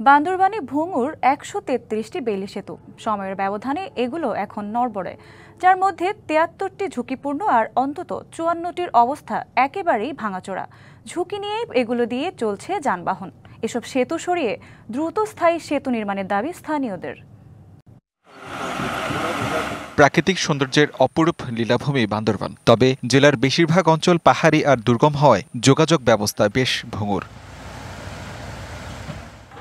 বান্দরবানে ভুঙুর ১৩৩টি Bailey সেতু, সময়ের ব্যবধানে এগুলো এখন নড়বড়ে, যার মধ্যে ৭৩টি ঝুঁকিপূর্ণ আর অন্তত ৫৪টির অবস্থা একেবারেই ভাঙাচোরা। ঝুঁকি নিয়ে এগুলো দিয়ে চলছে যানবাহন। এসব সেতু সরিয়ে দ্রুত স্থায়ী সেতু নির্মাণের দাবি স্থানীয়দের। প্রাকৃতিক সৌন্দর্যের অপরূপ লীলাভূমি বান্দরবান, তবে জেলার বেশিরভাগ অঞ্চল পাহাড়ি আর দুর্গম হওয়ায় যোগাযোগ ব্যবস্থা বেশ ভঙ্গুর।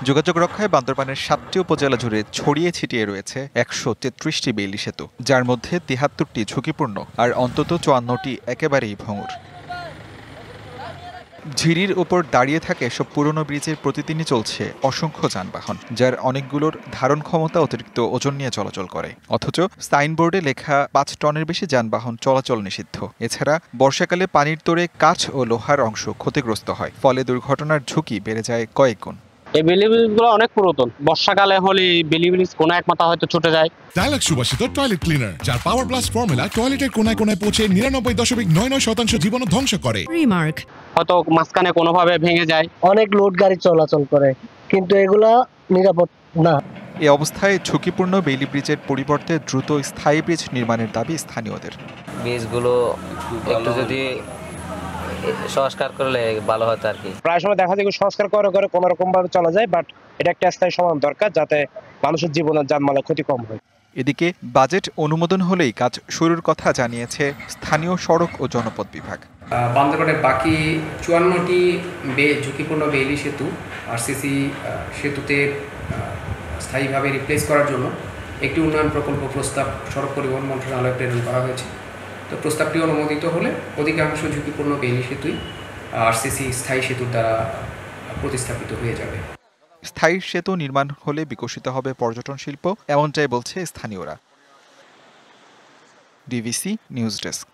যোগাযোগ রক্ষায় বান্দরবানের ৭টি উপজেলা জুড়ে ছড়িয়ে ছিটিয়ে রয়েছে ১৩৩টি বেইলি সেতু, যার মধ্যে ৭৩টি ঝুঁকিপূর্ণ আর অন্তত ৫৪টি একেবারেই ভঙ্গুর। ঝিরির উপর দাঁড়িয়ে থাকে এসব পুরনো ব্রিজের প্রতিদিনই চলছে অসংখ্য যানবাহন, যার অনেকগুলোর ধারণ ক্ষমতা অতিরিক্ত ওজন নিয়ে চলাচল করে। অথচ সাইনবোর্ডে লেখা ৫ টনের বেশি যানবাহন চলাচল নিষিদ্ধ। এছাড়া বর্ষাকালে পানির তোড়ে কাঠ ও লোহার অংশ ক্ষতিগ্রস্ত হয়, ফলে দুর্ঘটনার ঝুঁকি বেড়ে যায় কয়েক গুণ। এই বেইলি ব্রিজগুলো অনেক পুরাতন, বর্ষাকালে হলে বেইলি ব্রিজ কোনো এক মাথা হয়তো ছুটে যায়। ডায়ালগ সুবাসিত টয়লেট ক্লিনার, যার পাওয়ার প্লাস ফর্মুলা টয়লেটের কোনায় কোনায় পৌঁছে ৯৯.৯৯% জীবন ধ্বংস করে। রিমার্ক, হয়তো মাঝখানে কোনোভাবে ভেঙে যায়। অনেক লোড গাড়ি চলাচল করে, কিন্তু এগুলা নিরাপদ না। এ অবস্থায় ঝুঁকিপূর্ণ বেইলি ব্রিজের পরিবর্তে দ্রুত স্থায়ী ব্রিজ নির্মাণের দাবি স্থানীয়দের। ব্রিজগুলো একটু যদি সংস্কার করলে ভালো হতো আর কি। প্রায় সময় দেখা যায় সংস্কার করে করে কোনো রকম ভাবে চলা যায়, বাট এটা একটা স্থায়ী সমাধান দরকার, যাতে মানুষের জীবনের যানমালের ক্ষতি কম হয়। এদিকে বাজেট অনুমোদন হলেই কাজ শুরুর কথা জানিয়েছে স্থানীয় সড়ক ও জনপথ বিভাগ। বান্দরবানের বাকি ৫৪টি ঝুঁকিপূর্ণ বেইলি সেতু আরসিসি সেতুতে স্থায়ীভাবে রিপ্লেস করার জন্য একটি উন্নয়ন প্রকল্প প্রস্তাব সড়ক পরিবহন মন্ত্রণালয়ে প্রেরণ করা হয়েছে। তো প্রস্তাবটি অনুমোদিত হলে অধিকাংশ ঝুঁকিপূর্ণ বেইলি সেতুই আরসিসি স্থায়ী সেতুর দ্বারা প্রতিস্থাপিত হয়ে যাবে। স্থায়ী সেতু নির্মাণ হলে বিকশিত হবে পর্যটন শিল্প, এমনটাই বলছে স্থানীয়রা। DVC news desk.